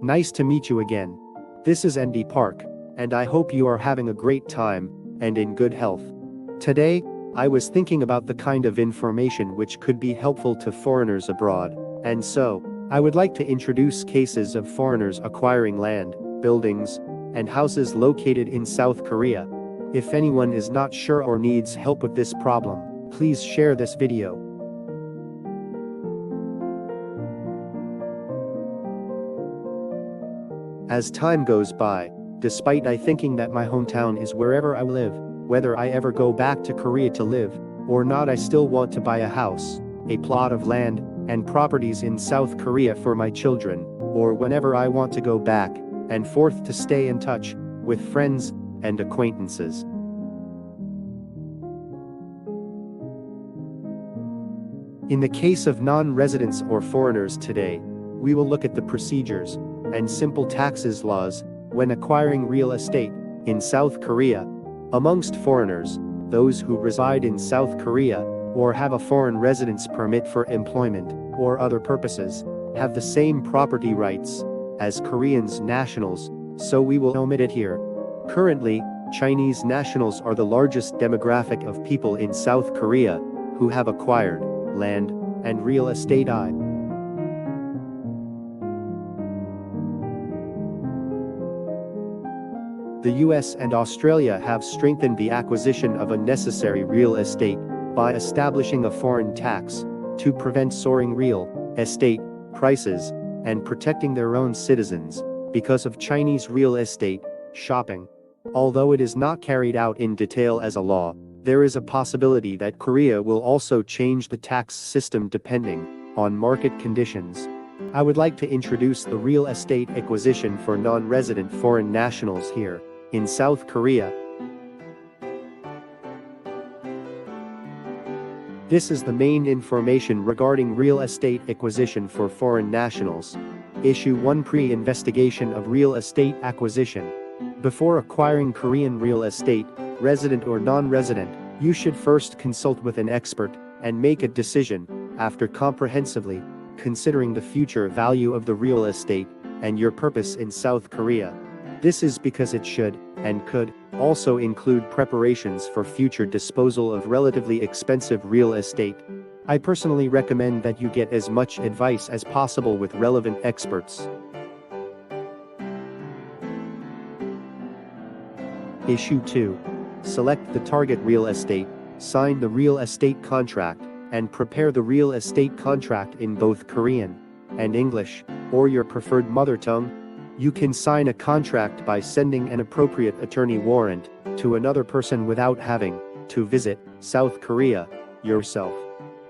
Nice to meet you again. This is Andy Park, and I hope you are having a great time and in good health. Today, I was thinking about the kind of information which could be helpful to foreigners abroad, and so, I would like to introduce cases of foreigners acquiring land, buildings, and houses located in South Korea. If anyone is not sure or needs help with this problem, please share this video. As time goes by, despite I thinking that my hometown is wherever I live, whether I ever go back to Korea to live or not, I still want to buy a house, a plot of land, and properties in South Korea for my children, or whenever I want to go back and forth to stay in touch with friends and acquaintances. In the case of non-residents or foreigners today, we will look at the procedures and simple taxes laws when acquiring real estate in South Korea. Amongst foreigners, those who reside in South Korea or have a foreign residence permit for employment or other purposes have the same property rights as Koreans nationals, so we will omit it here. Currently, Chinese nationals are the largest demographic of people in South Korea who have acquired land and real estate. The US and Australia have strengthened the acquisition of unnecessary real estate by establishing a foreign tax to prevent soaring real estate prices and protecting their own citizens because of Chinese real estate shopping. Although it is not carried out in detail as a law, there is a possibility that Korea will also change the tax system depending on market conditions. I would like to introduce the real estate acquisition for non-resident foreign nationals here in South Korea. This is the main information regarding real estate acquisition for foreign nationals. Issue 1: Pre-investigation of real estate acquisition. Before acquiring Korean real estate, resident or non-resident, you should first consult with an expert and make a decision after comprehensively considering the future value of the real estate and your purpose in South Korea. This is because it should, and could, also include preparations for future disposal of relatively expensive real estate. I personally recommend that you get as much advice as possible with relevant experts. Issue 2. Select the target real estate, sign the real estate contract, and prepare the real estate contract in both Korean and English, or your preferred mother tongue. You can sign a contract by sending an appropriate attorney warrant to another person without having to visit South Korea yourself.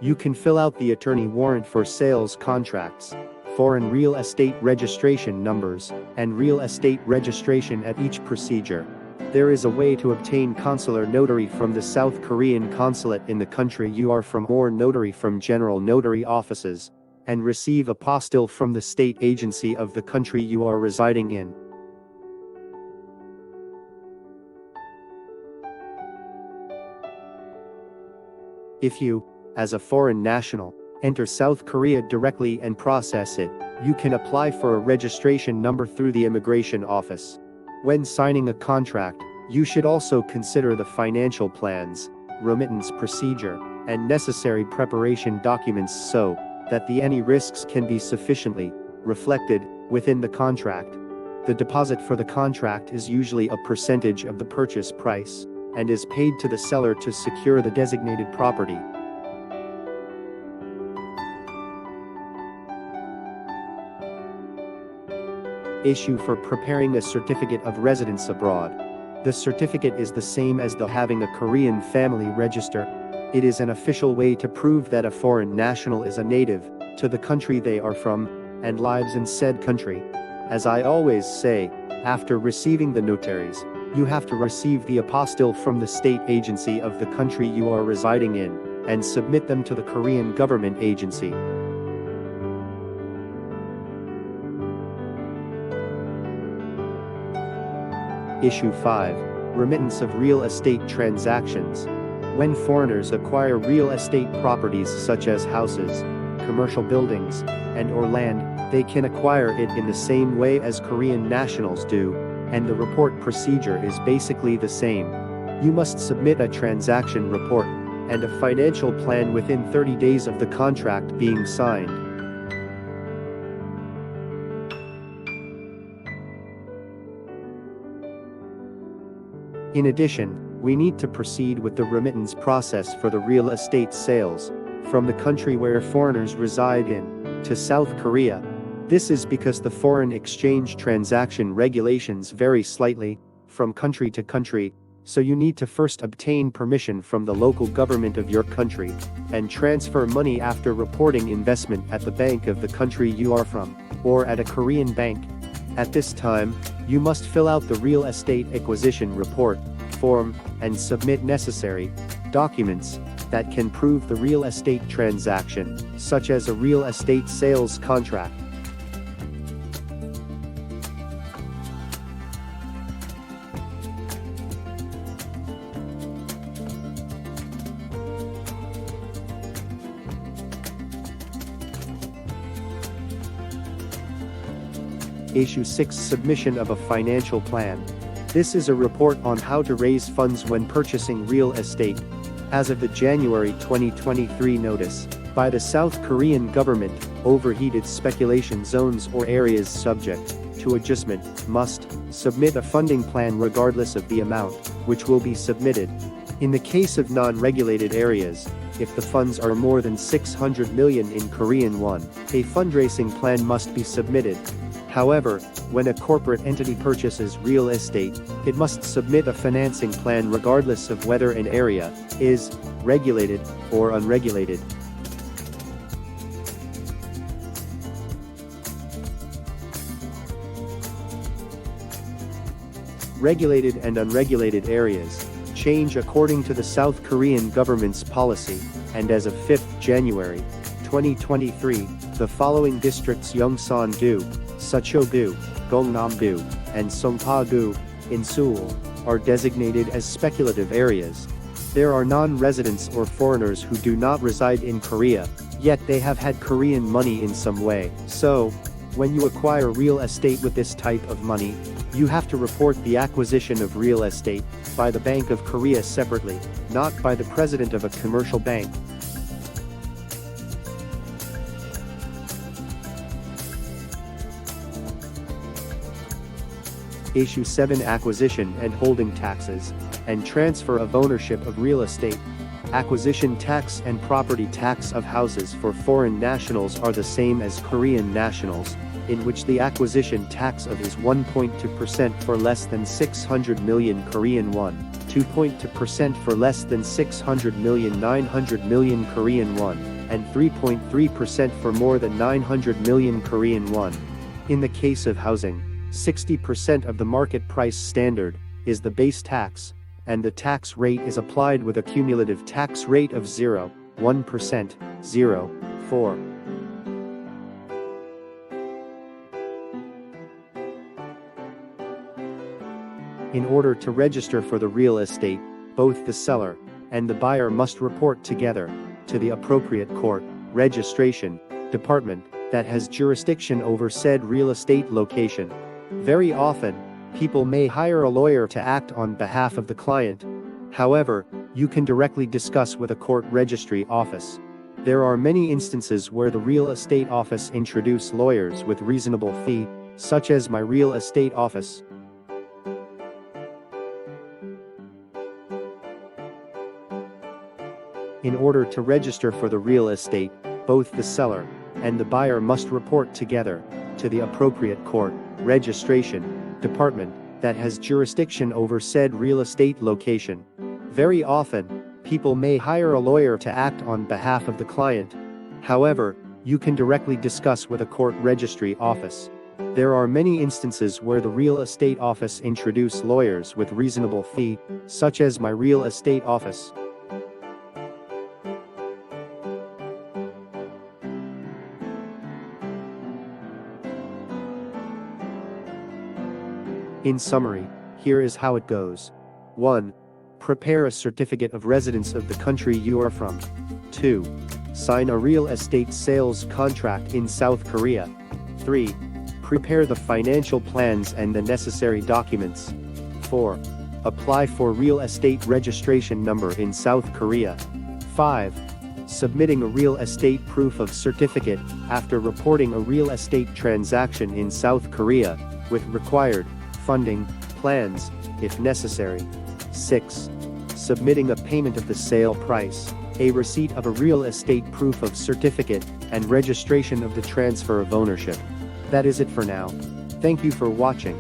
You can fill out the attorney warrant for sales contracts, foreign real estate registration numbers, and real estate registration at each procedure. There is a way to obtain consular notary from the South Korean consulate in the country you are from, or notary from general notary offices, and receive apostille from the state agency of the country you are residing in. If you, as a foreign national, enter South Korea directly and process it, you can apply for a registration number through the immigration office. When signing a contract, you should also consider the financial plans, remittance procedure, and necessary preparation documents so that any risks can be sufficiently reflected within the contract. The deposit for the contract is usually a percentage of the purchase price and is paid to the seller to secure the designated property. Issue for preparing a certificate of residence abroad. The certificate is the same as the having a Korean family register. It is an official way to prove that a foreign national is a native to the country they are from and lives in said country. As I always say, after receiving the notaries, you have to receive the apostille from the state agency of the country you are residing in and submit them to the Korean government agency. Issue 5. Remittance of real estate transactions. When foreigners acquire real estate properties such as houses, commercial buildings, and/or land, They can acquire it in the same way as Korean nationals do, and the report procedure is basically the same. You must submit a transaction report and a financial plan within 30 days of the contract being signed. In addition, we need to proceed with the remittance process for the real estate sales from the country where foreigners reside in to South Korea. This is because the foreign exchange transaction regulations vary slightly from country to country, so you need to first obtain permission from the local government of your country and transfer money after reporting investment at the bank of the country you are from, or at a Korean bank. At this time, you must fill out the real estate acquisition report form and submit necessary documents that can prove the real estate transaction, such as a real estate sales contract. Issue 6 Submission of a financial plan. This is a report on how to raise funds when purchasing real estate. As of the January 2023 notice by the South Korean government, overheated speculation zones or areas subject to adjustment must submit a funding plan regardless of the amount which will be submitted. In the case of non-regulated areas, if the funds are more than 600 million in Korean won, a fundraising plan must be submitted. However, when a corporate entity purchases real estate, it must submit a financing plan regardless of whether an area is regulated or unregulated. Regulated and unregulated areas change according to the South Korean government's policy, and as of 5th January 2023, the following districts Yongsan-gu, Sucheon-gu, Gangnam-gu, and Songpa-gu in Seoul are designated as speculative areas. There are non-residents or foreigners who do not reside in Korea, yet they have had Korean money in some way. So, when you acquire real estate with this type of money, you have to report the acquisition of real estate by the Bank of Korea separately, not by the president of a commercial bank. Issue 7 Acquisition and holding taxes, and transfer of ownership of real estate. Acquisition tax and property tax of houses for foreign nationals are the same as Korean nationals, in which the acquisition tax of is 1.2% for less than 600 million Korean won, 2.2% for less than 600 million 900 million Korean won, and 3.3% for more than 900 million Korean won. In the case of housing, 60% of the market price standard is the base tax, and the tax rate is applied with a cumulative tax rate of 0, 1%, 0, 4. In order to register for the real estate, both the seller and the buyer must report together to the appropriate court registration department that has jurisdiction over said real estate location. Very often, people may hire a lawyer to act on behalf of the client. However, you can directly discuss with a court registry office. There are many instances where the real estate office introduce lawyers with reasonable fee, such as my real estate office. In order to register for the real estate, both the seller and the buyer must report together to the appropriate court registration department that has jurisdiction over said real estate location. Very often, people may hire a lawyer to act on behalf of the client. However, you can directly discuss with a court registry office. There are many instances where the real estate office introduce lawyers with reasonable fee, such as my real estate office. In summary, here is how it goes. 1. Prepare a certificate of residence of the country you are from. 2. Sign a real estate sales contract in South Korea. 3. Prepare the financial plans and the necessary documents. 4. Apply for real estate registration number in South Korea. 5. Submitting a real estate proof of certificate after reporting a real estate transaction in South Korea, with required funding plans, if necessary. 6. Submitting a payment of the sale price, a receipt of a real estate proof of certificate, and registration of the transfer of ownership. That is it for now. Thank you for watching.